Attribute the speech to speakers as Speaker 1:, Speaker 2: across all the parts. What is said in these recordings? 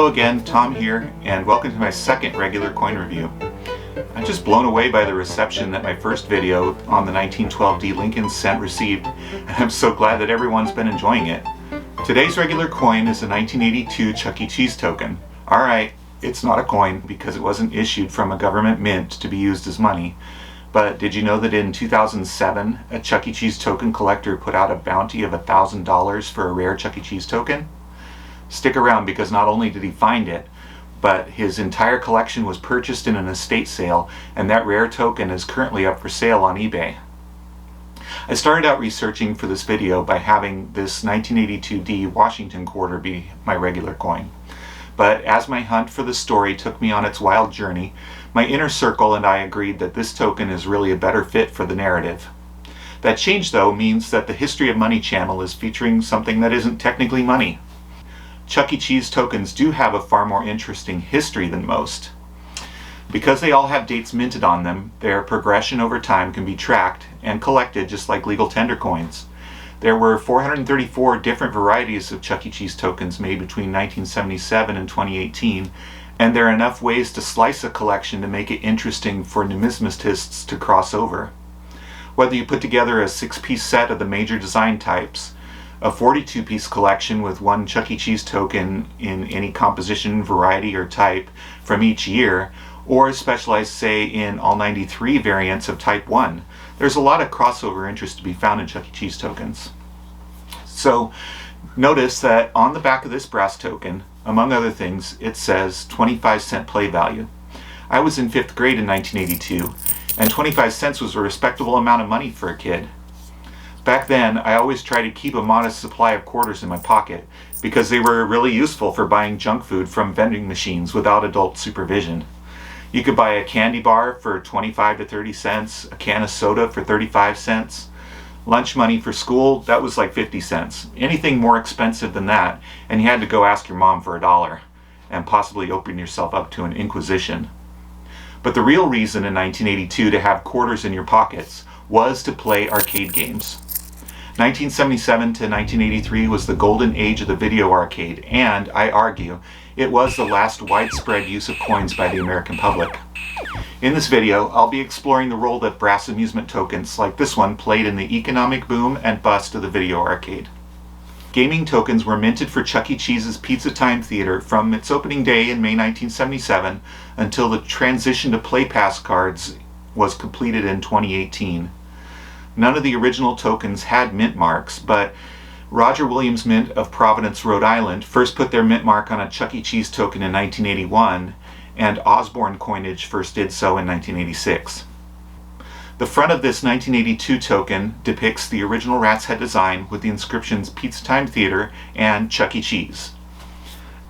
Speaker 1: Hello again, Tom here, and welcome to my second regular coin review. I'm just blown away by the reception that my first video on the 1912D Lincoln cent received, and I'm so glad that everyone's been enjoying it. Today's regular coin is a 1982 Chuck E. Cheese token. Alright, it's not a coin because it wasn't issued from a government mint to be used as money. But did you know that in 2007, a Chuck E. Cheese token collector put out a bounty of $1,000 for a rare Chuck E. Cheese token? Stick around because not only did he find it, but his entire collection was purchased in an estate sale, and that rare token is currently up for sale on eBay. I started out researching for this video by having this 1982D Washington quarter be my regular coin. But as my hunt for the story took me on its wild journey, my inner circle and I agreed that this token is really a better fit for the narrative. That change, though, means that the History of Money channel is featuring something that isn't technically money. Chuck E. Cheese tokens do have a far more interesting history than most. Because they all have dates minted on them, their progression over time can be tracked and collected just like legal tender coins. There were 434 different varieties of Chuck E. Cheese tokens made between 1977 and 2018, and there are enough ways to slice a collection to make it interesting for numismatists to cross over. Whether you put together a 6-piece set of the major design types, a 42-piece collection with one Chuck E. Cheese token in any composition, variety, or type from each year, or specialized, say, in all 93 variants of Type 1. There's a lot of crossover interest to be found in Chuck E. Cheese tokens. So, notice that on the back of this brass token, among other things, it says 25-cent play value. I was in 5th grade in 1982, and 25 cents was a respectable amount of money for a kid. Back then, I always tried to keep a modest supply of quarters in my pocket because they were really useful for buying junk food from vending machines without adult supervision. You could buy a candy bar for 25 to 30 cents, a can of soda for 35 cents. Lunch money for school, that was like 50 cents. Anything more expensive than that, and you had to go ask your mom for $1 and possibly open yourself up to an inquisition. But the real reason in 1982 to have quarters in your pockets was to play arcade games. 1977 to 1983 was the golden age of the video arcade, and, I argue, it was the last widespread use of coins by the American public. In this video, I'll be exploring the role that brass amusement tokens like this one played in the economic boom and bust of the video arcade. Gaming tokens were minted for Chuck E. Cheese's Pizza Time Theater from its opening day in May 1977 until the transition to Play Pass cards was completed in 2018. None of the original tokens had mint marks, but Roger Williams Mint of Providence, Rhode Island first put their mint mark on a Chuck E. Cheese token in 1981, and Osborne Coinage first did so in 1986. The front of this 1982 token depicts the original rat's head design with the inscriptions Pizza Time Theater and Chuck E. Cheese.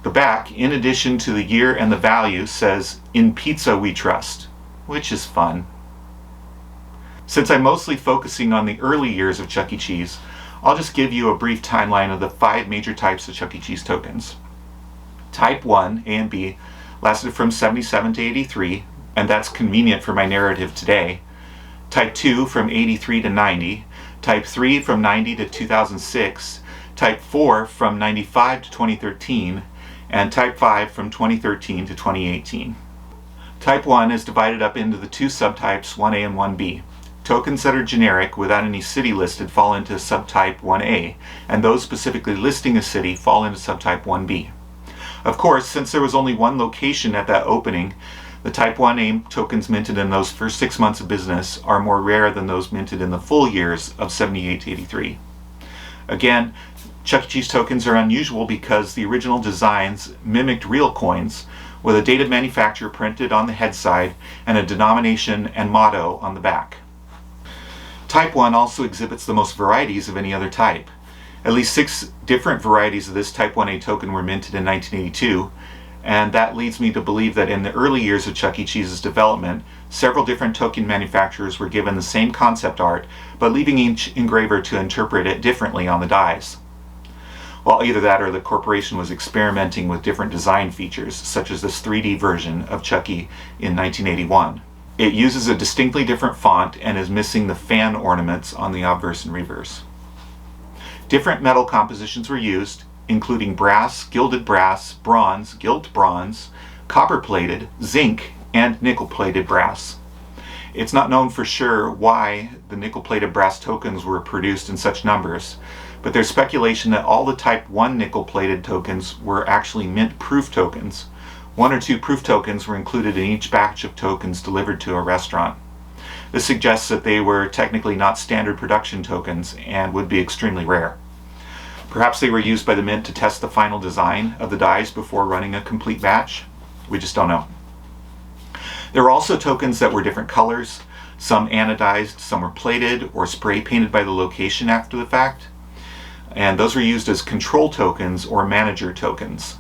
Speaker 1: The back, in addition to the year and the value, says, "In Pizza We Trust," which is fun. Since I'm mostly focusing on the early years of Chuck E. Cheese, I'll just give you a brief timeline of the 5 major types of Chuck E. Cheese tokens. Type 1, A and B, lasted from 77 to 83, and that's convenient for my narrative today. Type 2 from 83 to 90, Type 3 from 90 to 2006, Type 4 from 95 to 2013, and Type 5 from 2013 to 2018. Type 1 is divided up into the 2 subtypes 1A and 1B. Tokens that are generic without any city listed fall into subtype 1A, and those specifically listing a city fall into subtype 1B. Of course, since there was only one location at that opening, the Type 1A tokens minted in those first 6 months of business are more rare than those minted in the full years of 78 to 83. Again, Chuck E. Cheese tokens are unusual because the original designs mimicked real coins with a date of manufacture printed on the head side and a denomination and motto on the back. Type 1 also exhibits the most varieties of any other type. At least 6 different varieties of this Type 1A token were minted in 1982, and that leads me to believe that in the early years of Chuck E. Cheese's development, several different token manufacturers were given the same concept art, but leaving each engraver to interpret it differently on the dies. Well, either that or the corporation was experimenting with different design features, such as this 3D version of Chuck E. in 1981. It uses a distinctly different font and is missing the fan ornaments on the obverse and reverse. Different metal compositions were used, including brass, gilded brass, bronze, gilt bronze, copper-plated, zinc, and nickel-plated brass. It's not known for sure why the nickel-plated brass tokens were produced in such numbers, but there's speculation that all the Type 1 nickel-plated tokens were actually mint-proof tokens. 1 or 2 proof tokens were included in each batch of tokens delivered to a restaurant. This suggests that they were technically not standard production tokens and would be extremely rare. Perhaps they were used by the mint to test the final design of the dies before running a complete batch. We just don't know. There were also tokens that were different colors, some anodized, some were plated or spray painted by the location after the fact, and those were used as control tokens or manager tokens.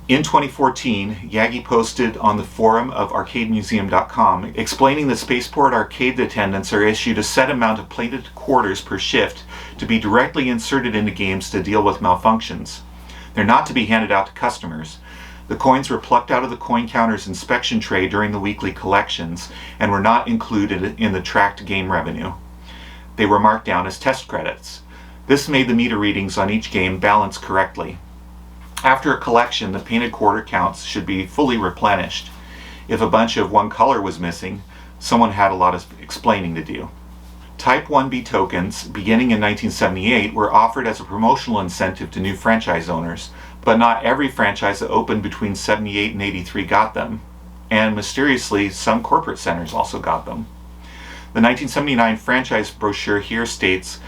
Speaker 1: In 2014, Yagi posted on the forum of arcademuseum.com explaining that spaceport arcade attendants are issued a set amount of plated quarters per shift to be directly inserted into games to deal with malfunctions. They're not to be handed out to customers. The coins were plucked out of the coin counter's inspection tray during the weekly collections and were not included in the tracked game revenue. They were marked down as test credits. This made the meter readings on each game balance correctly. After a collection, the painted quarter counts should be fully replenished. If a bunch of one color was missing, someone had a lot of explaining to do. Type 1B tokens, beginning in 1978, were offered as a promotional incentive to new franchise owners, but not every franchise that opened between 78 and 83 got them, and mysteriously, some corporate centers also got them. The 1979 franchise brochure here states,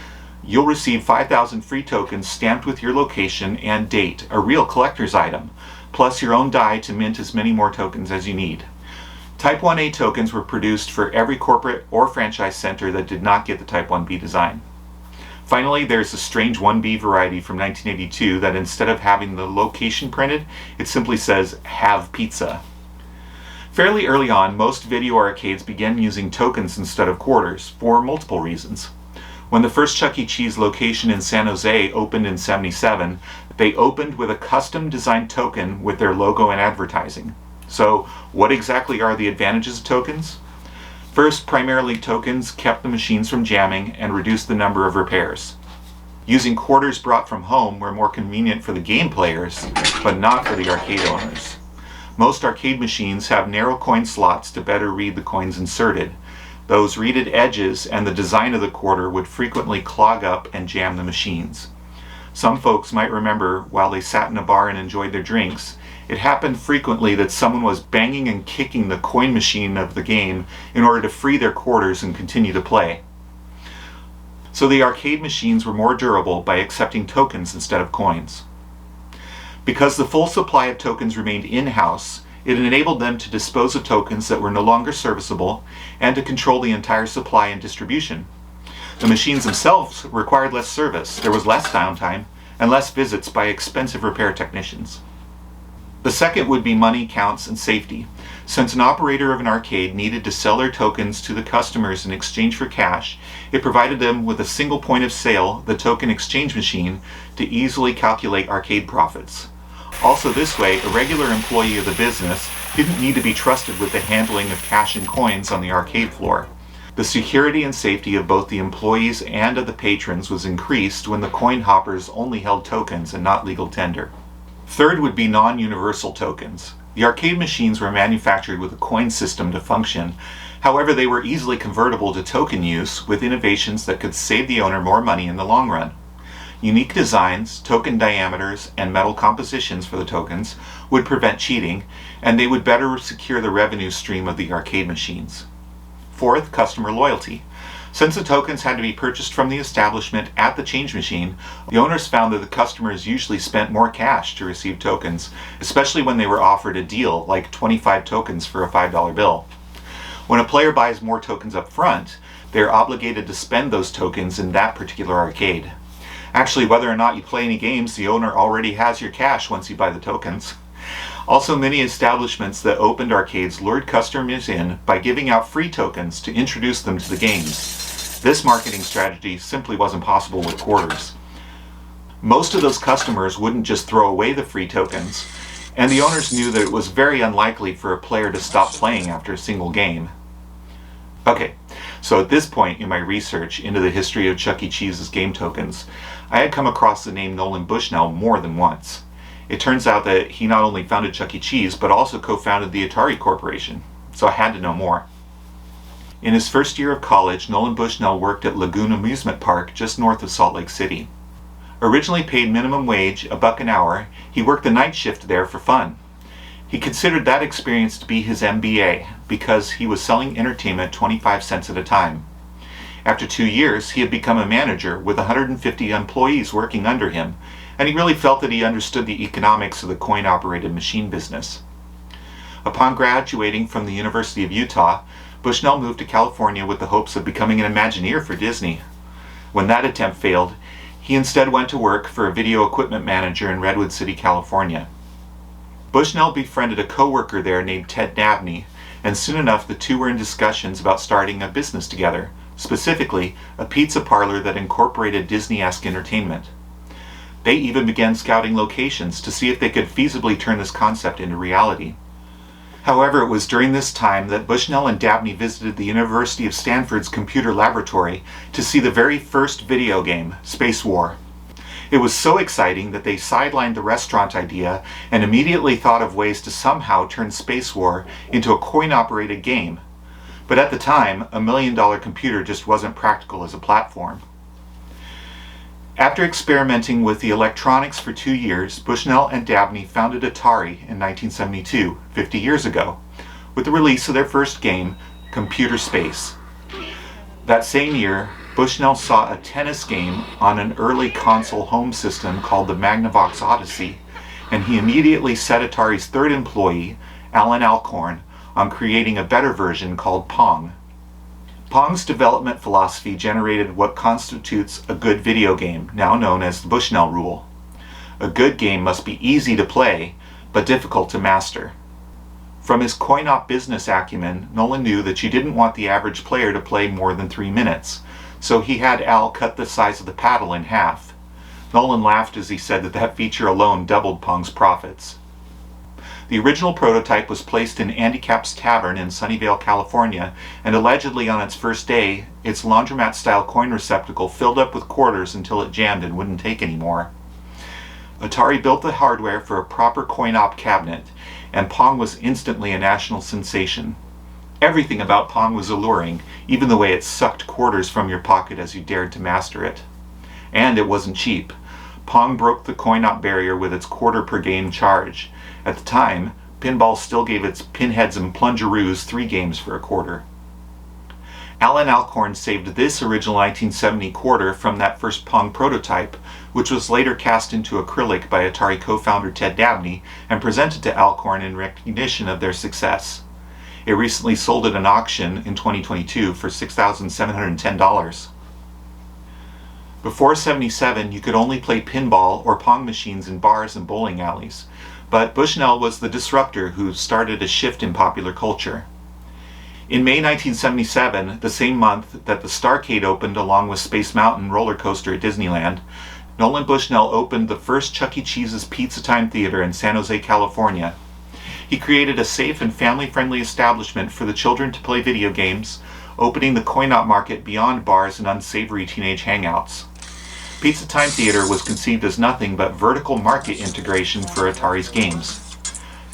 Speaker 1: "You'll receive 5,000 free tokens stamped with your location and date, a real collector's item, plus your own die to mint as many more tokens as you need." Type 1A tokens were produced for every corporate or franchise center that did not get the Type 1B design. Finally, there's a strange 1B variety from 1982 that instead of having the location printed, it simply says, "Have pizza." Fairly early on, most video arcades began using tokens instead of quarters, for multiple reasons. When the first Chuck E. Cheese location in San Jose opened in '77, they opened with a custom designed token with their logo and advertising. So, what exactly are the advantages of tokens? First, primarily tokens kept the machines from jamming and reduced the number of repairs. Using quarters brought from home were more convenient for the game players, but not for the arcade owners. Most arcade machines have narrow coin slots to better read the coins inserted. Those reeded edges and the design of the quarter would frequently clog up and jam the machines. Some folks might remember while they sat in a bar and enjoyed their drinks, it happened frequently that someone was banging and kicking the coin machine of the game in order to free their quarters and continue to play. So the arcade machines were more durable by accepting tokens instead of coins. Because the full supply of tokens remained in-house, it enabled them to dispose of tokens that were no longer serviceable and to control the entire supply and distribution. The machines themselves required less service, there was less downtime, and less visits by expensive repair technicians. The second would be money, counts, and safety. Since an operator of an arcade needed to sell their tokens to the customers in exchange for cash, it provided them with a single point of sale, the token exchange machine, to easily calculate arcade profits. Also this way, a regular employee of the business didn't need to be trusted with the handling of cash and coins on the arcade floor. The security and safety of both the employees and of the patrons was increased when the coin hoppers only held tokens and not legal tender. Third would be non-universal tokens. The arcade machines were manufactured with a coin system to function. However, they were easily convertible to token use with innovations that could save the owner more money in the long run. Unique designs, token diameters, and metal compositions for the tokens would prevent cheating, and they would better secure the revenue stream of the arcade machines. Fourth, customer loyalty. Since the tokens had to be purchased from the establishment at the change machine, the owners found that the customers usually spent more cash to receive tokens, especially when they were offered a deal like 25 tokens for a $5 bill. When a player buys more tokens up front, they are obligated to spend those tokens in that particular arcade. Actually, whether or not you play any games, the owner already has your cash once you buy the tokens. Also, many establishments that opened arcades lured customers in by giving out free tokens to introduce them to the games. This marketing strategy simply wasn't possible with quarters. Most of those customers wouldn't just throw away the free tokens, and the owners knew that it was very unlikely for a player to stop playing after a single game. Okay, So at this point in my research into the history of Chuck E. Cheese's game tokens, I had come across the name Nolan Bushnell more than once. It turns out that he not only founded Chuck E. Cheese, but also co-founded the Atari Corporation, so I had to know more. In his first year of college, Nolan Bushnell worked at Lagoon Amusement Park just north of Salt Lake City. Originally paid minimum wage, $1 an hour, he worked the night shift there for fun. He considered that experience to be his MBA because he was selling entertainment 25 cents at a time. After 2 years, he had become a manager with 150 employees working under him, and he really felt that he understood the economics of the coin-operated machine business. Upon graduating from the University of Utah, Bushnell moved to California with the hopes of becoming an Imagineer for Disney. When that attempt failed, he instead went to work for a video equipment manager in Redwood City, California. Bushnell befriended a co-worker there named Ted Dabney, and soon enough the two were in discussions about starting a business together, specifically a pizza parlor that incorporated Disney-esque entertainment. They even began scouting locations to see if they could feasibly turn this concept into reality. However, it was during this time that Bushnell and Dabney visited the University of Stanford's computer laboratory to see the very first video game, Space War. It was so exciting that they sidelined the restaurant idea and immediately thought of ways to somehow turn Space War into a coin-operated game. But at the time, $1 million computer just wasn't practical as a platform. After experimenting with the electronics for 2 years, Bushnell and Dabney founded Atari in 1972, 50 years ago, with the release of their first game, Computer Space. That same year, Bushnell saw a tennis game on an early console home system called the Magnavox Odyssey, and he immediately set Atari's third employee, Alan Alcorn, on creating a better version called Pong. Pong's development philosophy generated what constitutes a good video game, now known as the Bushnell Rule. A good game must be easy to play, but difficult to master. From his coin-op business acumen, Nolan knew that you didn't want the average player to play more than 3 minutes, so he had Al cut the size of the paddle in half. Nolan laughed as he said that that feature alone doubled Pong's profits. The original prototype was placed in Andy Capp's Tavern in Sunnyvale, California, and allegedly on its first day, its laundromat-style coin receptacle filled up with quarters until it jammed and wouldn't take any more. Atari built the hardware for a proper coin-op cabinet, and Pong was instantly a national sensation. Everything about Pong was alluring, even the way it sucked quarters from your pocket as you dared to master it. And it wasn't cheap. Pong broke the coin-op barrier with its quarter per game charge. At the time, pinball still gave its pinheads and plungeroos 3 games for a quarter. Alan Alcorn saved this original 1970 quarter from that first Pong prototype, which was later cast into acrylic by Atari co-founder Ted Dabney and presented to Alcorn in recognition of their success. It recently sold at an auction in 2022 for $6,710. Before '77, you could only play pinball or Pong machines in bars and bowling alleys, but Bushnell was the disruptor who started a shift in popular culture. In May 1977, the same month that the Starcade opened along with Space Mountain roller coaster at Disneyland, Nolan Bushnell opened the first Chuck E. Cheese's Pizza Time Theater in San Jose, California. He created a safe and family-friendly establishment for the children to play video games, opening the coin-op market beyond bars and unsavory teenage hangouts. Pizza Time Theater was conceived as nothing but vertical market integration for Atari's games.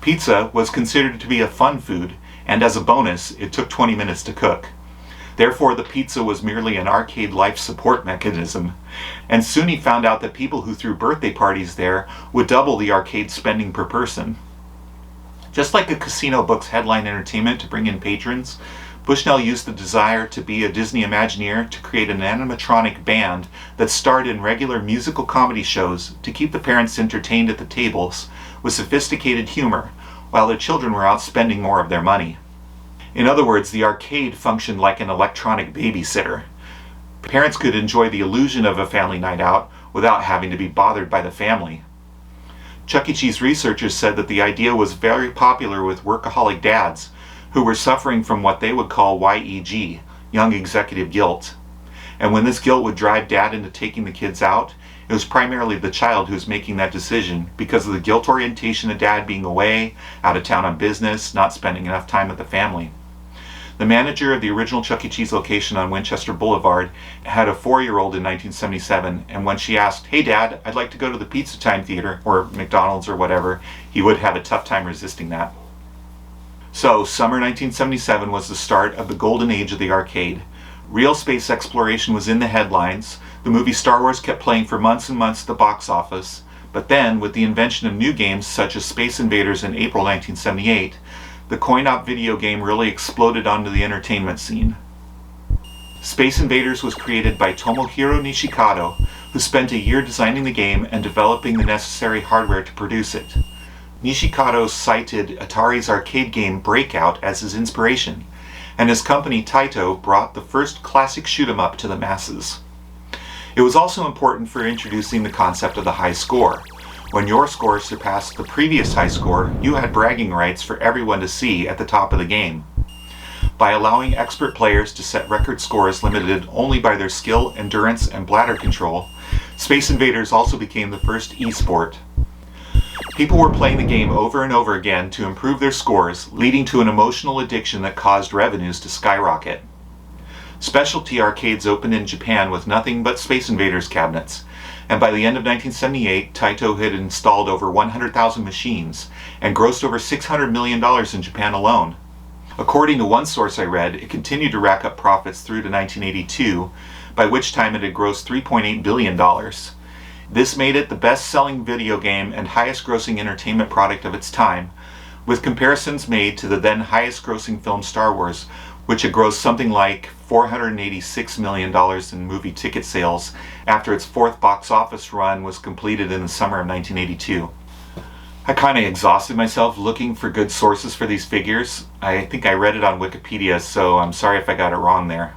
Speaker 1: Pizza was considered to be a fun food, and as a bonus, it took 20 minutes to cook. Therefore, the pizza was merely an arcade life support mechanism, and soon he found out that people who threw birthday parties there would double the arcade spending per person. Just like a casino books headline entertainment to bring in patrons, Bushnell used the desire to be a Disney Imagineer to create an animatronic band that starred in regular musical comedy shows to keep the parents entertained at the tables with sophisticated humor, while their children were out spending more of their money. In other words, the arcade functioned like an electronic babysitter. Parents could enjoy the illusion of a family night out without having to be bothered by the family. Chuck E. Cheese researchers said that the idea was very popular with workaholic dads who were suffering from what they would call YEG, young executive guilt. And when this guilt would drive dad into taking the kids out, it was primarily the child who was making that decision because of the guilt orientation of dad being away, out of town on business, not spending enough time with the family. The manager of the original Chuck E. Cheese location on Winchester Boulevard had a 4-year-old in 1977, and when she asked, "Hey Dad, I'd like to go to the Pizza Time Theater," or McDonald's or whatever, he would have a tough time resisting that. So, summer 1977 was the start of the golden age of the arcade. Real space exploration was in the headlines. The movie Star Wars kept playing for months and months at the box office. But then, with the invention of new games such as Space Invaders in April 1978, the coin-op video game really exploded onto the entertainment scene. Space Invaders was created by Tomohiro Nishikado, who spent a year designing the game and developing the necessary hardware to produce it. Nishikado cited Atari's arcade game Breakout as his inspiration, and his company Taito brought the first classic shoot-'em-up to the masses. It was also important for introducing the concept of the high score. When your score surpassed the previous high score, you had bragging rights for everyone to see at the top of the game. By allowing expert players to set record scores limited only by their skill, endurance, and bladder control, Space Invaders also became the first e-sport. People were playing the game over and over again to improve their scores, leading to an emotional addiction that caused revenues to skyrocket. Specialty arcades opened in Japan with nothing but Space Invaders cabinets, and by the end of 1978, Taito had installed over 100,000 machines and grossed over $600 million in Japan alone. According to one source I read, it continued to rack up profits through to 1982, by which time it had grossed $3.8 billion. This made it the best-selling video game and highest-grossing entertainment product of its time, with comparisons made to the then highest-grossing film Star Wars, which had grossed something like $486 million in movie ticket sales after its fourth box office run was completed in the summer of 1982. I kind of exhausted myself looking for good sources for these figures. I think I read it on Wikipedia, so I'm sorry if I got it wrong there.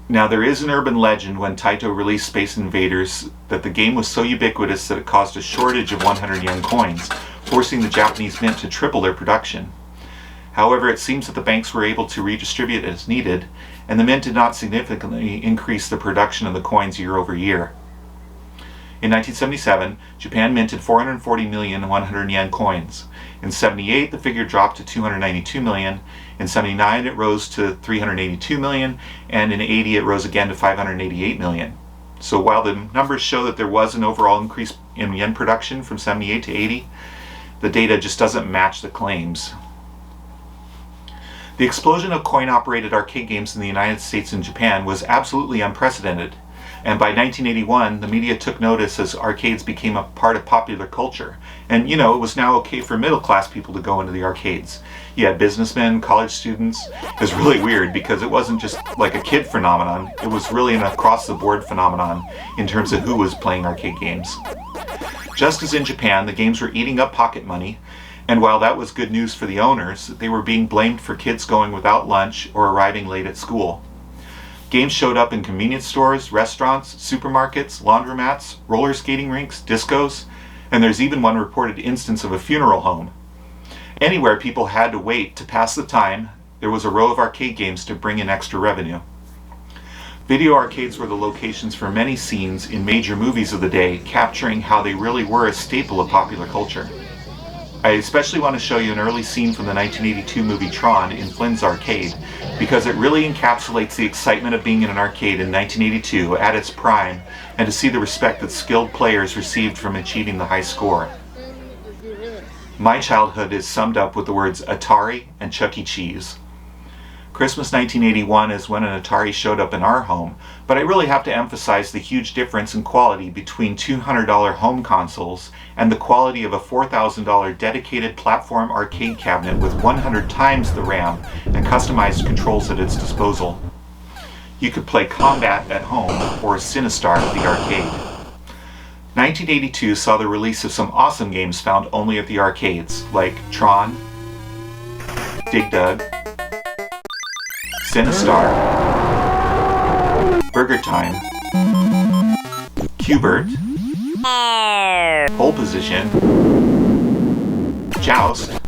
Speaker 1: Now, there is an urban legend when Taito released Space Invaders that the game was so ubiquitous that it caused a shortage of 100 yen coins, forcing the Japanese mint to triple their production. However, it seems that the banks were able to redistribute as needed, and the mint did not significantly increase the production of the coins year over year. In 1977, Japan minted 440 million 100 yen coins. In 78, the figure dropped to 292 million. In 79, it rose to 382 million, and in 80, it rose again to 588 million. So while the numbers show that there was an overall increase in yen production from 78 to 80, the data just doesn't match the claims. The explosion of coin-operated arcade games in the United States and Japan was absolutely unprecedented, and by 1981 the media took notice as arcades became a part of popular culture. And it was now okay for middle-class people to go into the arcades. You had businessmen, college students. It was really weird because it wasn't just like a kid phenomenon, it was really an across-the-board phenomenon in terms of who was playing arcade games. Just as in Japan, the games were eating up pocket money, and while that was good news for the owners, they were being blamed for kids going without lunch or arriving late at school. Games showed up in convenience stores, restaurants, supermarkets, laundromats, roller skating rinks, discos, and there's even one reported instance of a funeral home. Anywhere people had to wait to pass the time, there was a row of arcade games to bring in extra revenue. Video arcades were the locations for many scenes in major movies of the day, capturing how they really were a staple of popular culture. I especially want to show you an early scene from the 1982 movie Tron in Flynn's arcade, because it really encapsulates the excitement of being in an arcade in 1982 at its prime, and to see the respect that skilled players received from achieving the high score. My childhood is summed up with the words Atari and Chuck E. Cheese. Christmas 1981 is when an Atari showed up in our home, but I really have to emphasize the huge difference in quality between $200 home consoles and the quality of a $4,000 dedicated platform arcade cabinet with 100 times the RAM and customized controls at its disposal. You could play Combat at home or Sinistar at the arcade. 1982 saw the release of some awesome games found only at the arcades, like Tron, Dig Dug, Sinistar, Burger Time, Q*bert, Pole Position, Joust,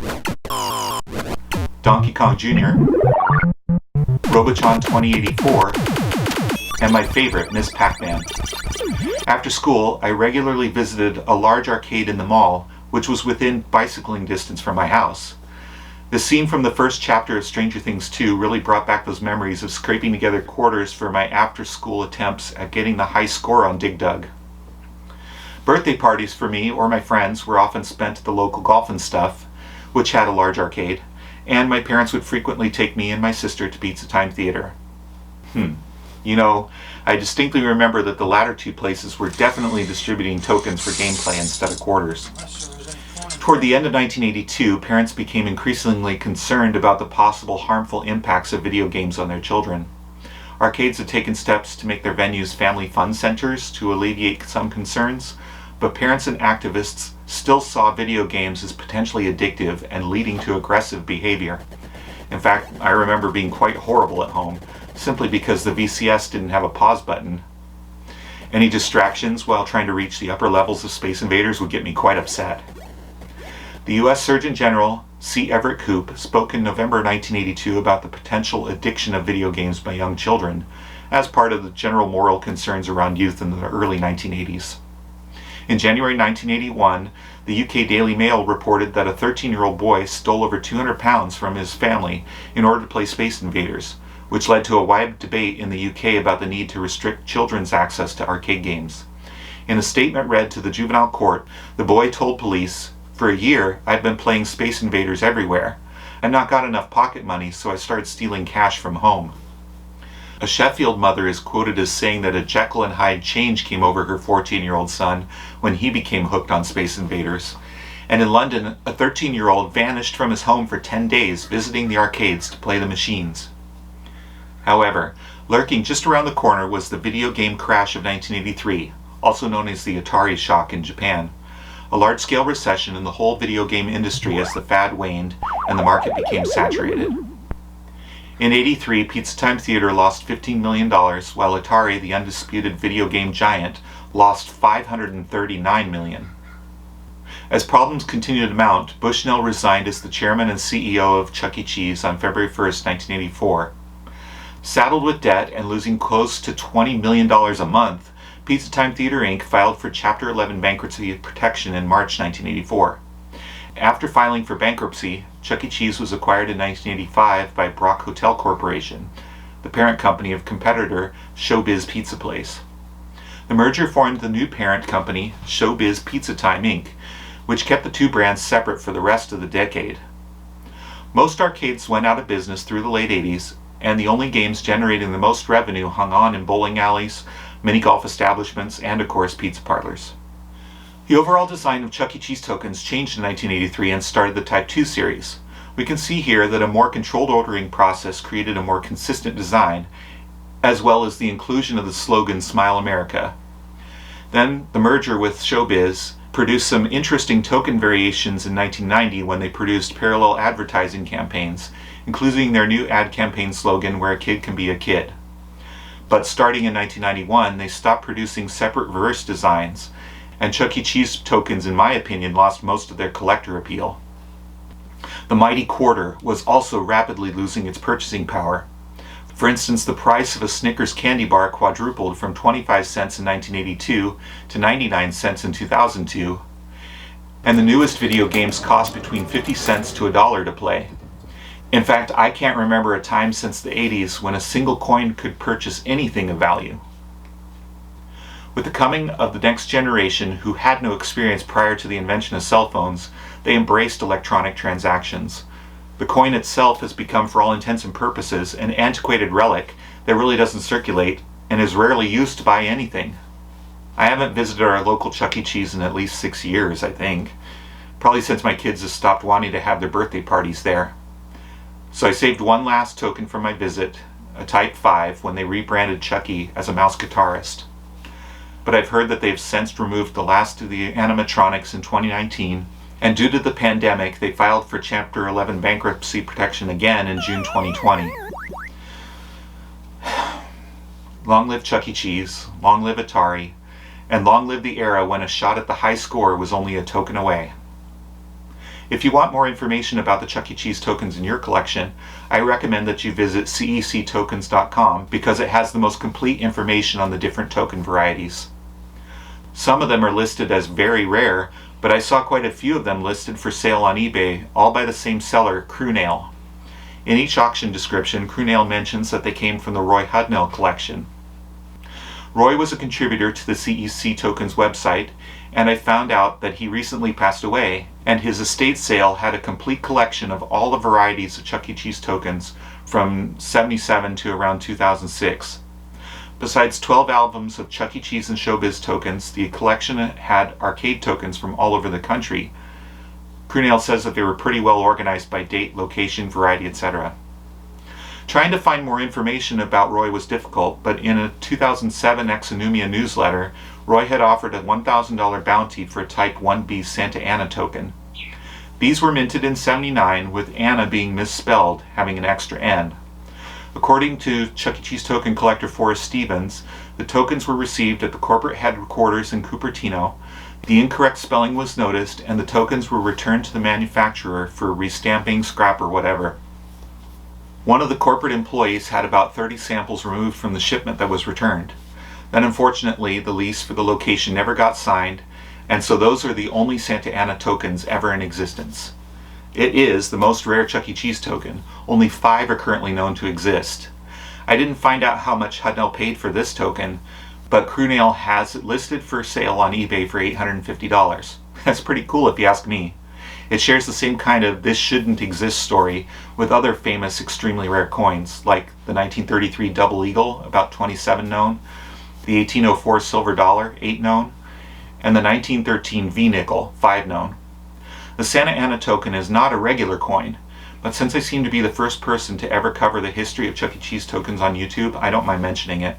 Speaker 1: Donkey Kong Jr., Robotron 2084, and my favorite, Miss Pac-Man. After school, I regularly visited a large arcade in the mall, which was within bicycling distance from my house. The scene from the first chapter of Stranger Things 2 really brought back those memories of scraping together quarters for my after-school attempts at getting the high score on Dig Dug. Birthday parties for me or my friends were often spent at the local Golf and Stuff, which had a large arcade, and my parents would frequently take me and my sister to Pizza Time Theater. You know, I distinctly remember that the latter two places were definitely distributing tokens for gameplay instead of quarters. Toward the end of 1982, parents became increasingly concerned about the possible harmful impacts of video games on their children. Arcades had taken steps to make their venues family fun centers to alleviate some concerns, but parents and activists still saw video games as potentially addictive and leading to aggressive behavior. In fact, I remember being quite horrible at home, simply because the VCS didn't have a pause button. Any distractions while trying to reach the upper levels of Space Invaders would get me quite upset. The US Surgeon General, C. Everett Koop, spoke in November 1982 about the potential addiction of video games by young children, as part of the general moral concerns around youth in the early 1980s. In January 1981, the UK Daily Mail reported that a 13-year-old boy stole over 200 pounds from his family in order to play Space Invaders, which led to a wide debate in the UK about the need to restrict children's access to arcade games. In a statement read to the juvenile court, the boy told police, "For a year, I've been playing Space Invaders everywhere. I've not got enough pocket money, so I started stealing cash from home." A Sheffield mother is quoted as saying that a Jekyll and Hyde change came over her 14-year-old son when he became hooked on Space Invaders. And in London, a 13-year-old vanished from his home for 10 days visiting the arcades to play the machines. However, lurking just around the corner was the video game crash of 1983, also known as the Atari shock in Japan. A large-scale recession in the whole video game industry as the fad waned and the market became saturated. In '83, Pizza Time Theater lost $15 million, while Atari, the undisputed video game giant, lost $539 million. As problems continued to mount, Bushnell resigned as the chairman and CEO of Chuck E. Cheese on February 1, 1984. Saddled with debt and losing close to $20 million a month, Pizza Time Theater Inc. filed for Chapter 11 bankruptcy protection in March 1984. After filing for bankruptcy, Chuck E. Cheese was acquired in 1985 by Brock Hotel Corporation, the parent company of competitor Showbiz Pizza Place. The merger formed the new parent company, Showbiz Pizza Time Inc., which kept the two brands separate for the rest of the decade. Most arcades went out of business through the late 80s, and the only games generating the most revenue hung on in bowling alleys, mini-golf establishments, and of course pizza parlors. The overall design of Chuck E. Cheese tokens changed in 1983 and started the Type 2 series. We can see here that a more controlled ordering process created a more consistent design, as well as the inclusion of the slogan Smile America. Then the merger with Showbiz produced some interesting token variations in 1990 when they produced parallel advertising campaigns, including their new ad campaign slogan, "Where a kid can be a kid." But starting in 1991, they stopped producing separate reverse designs, and Chuck E. Cheese tokens, in my opinion, lost most of their collector appeal. The mighty quarter was also rapidly losing its purchasing power. For instance, the price of a Snickers candy bar quadrupled from 25 cents in 1982 to 99 cents in 2002, and the newest video games cost between 50 cents to $1 to play. In fact, I can't remember a time since the 80s when a single coin could purchase anything of value. With the coming of the next generation, who had no experience prior to the invention of cell phones, they embraced electronic transactions. The coin itself has become, for all intents and purposes, an antiquated relic that really doesn't circulate and is rarely used to buy anything. I haven't visited our local Chuck E. Cheese in at least 6 years, I think. Probably since my kids have stopped wanting to have their birthday parties there. So I saved one last token from my visit, a Type 5, when they rebranded Chuck E. as a mouse guitarist. But I've heard that they've since removed the last of the animatronics in 2019, and due to the pandemic, they filed for Chapter 11 bankruptcy protection again in June 2020. Long live Chuck E. Cheese, long live Atari, and long live the era when a shot at the high score was only a token away. If you want more information about the Chuck E. Cheese tokens in your collection, I recommend that you visit CECtokens.com because it has the most complete information on the different token varieties. Some of them are listed as very rare, but I saw quite a few of them listed for sale on eBay, all by the same seller, Crewnail. In each auction description, Crewnail mentions that they came from the Roy Hudnell collection. Roy was a contributor to the CEC Tokens website, and I found out that he recently passed away, and his estate sale had a complete collection of all the varieties of Chuck E. Cheese tokens from '77 to around 2006. Besides 12 albums of Chuck E. Cheese and Showbiz tokens, the collection had arcade tokens from all over the country. Crewnail says that they were pretty well organized by date, location, variety, etc. Trying to find more information about Roy was difficult, but in a 2007 exonumia newsletter, Roy had offered a $1,000 bounty for a Type 1B Santa Ana token. These were minted in '79, with Anna being misspelled, having an extra N. According to Chuck E. Cheese token collector Forrest Stevens, the tokens were received at the corporate headquarters in Cupertino. The incorrect spelling was noticed, and the tokens were returned to the manufacturer for restamping, scrap, or whatever. One of the corporate employees had about 30 samples removed from the shipment that was returned. Then unfortunately, the lease for the location never got signed, and so those are the only Santa Ana tokens ever in existence. It is the most rare Chuck E. Cheese token. Only 5 are currently known to exist. I didn't find out how much Hudnell paid for this token, but Crewnail has it listed for sale on eBay for $850. That's pretty cool if you ask me. It shares the same kind of "this shouldn't exist" story with other famous extremely rare coins, like the 1933 Double Eagle, about 27 known, the 1804 Silver Dollar, 8 known, and the 1913 V-Nickel, 5 known. The Santa Ana token is not a regular coin, but since I seem to be the first person to ever cover the history of Chuck E. Cheese tokens on YouTube, I don't mind mentioning it.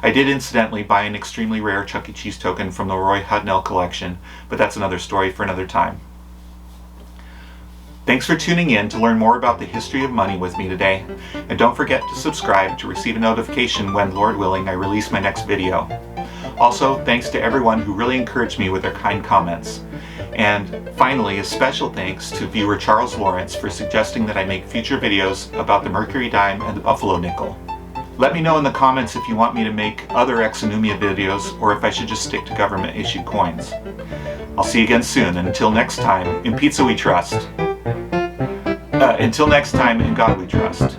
Speaker 1: I did incidentally buy an extremely rare Chuck E. Cheese token from the Roy Hudnell collection, but that's another story for another time. Thanks for tuning in to learn more about the history of money with me today, and don't forget to subscribe to receive a notification when, Lord willing, I release my next video. Also, thanks to everyone who really encouraged me with their kind comments. And finally, a special thanks to viewer Charles Lawrence for suggesting that I make future videos about the Mercury dime and the Buffalo nickel. Let me know in the comments if you want me to make other exonumia videos, or if I should just stick to government-issued coins. I'll see you again soon, and until next time, in pizza we trust. Until next time, in God we trust.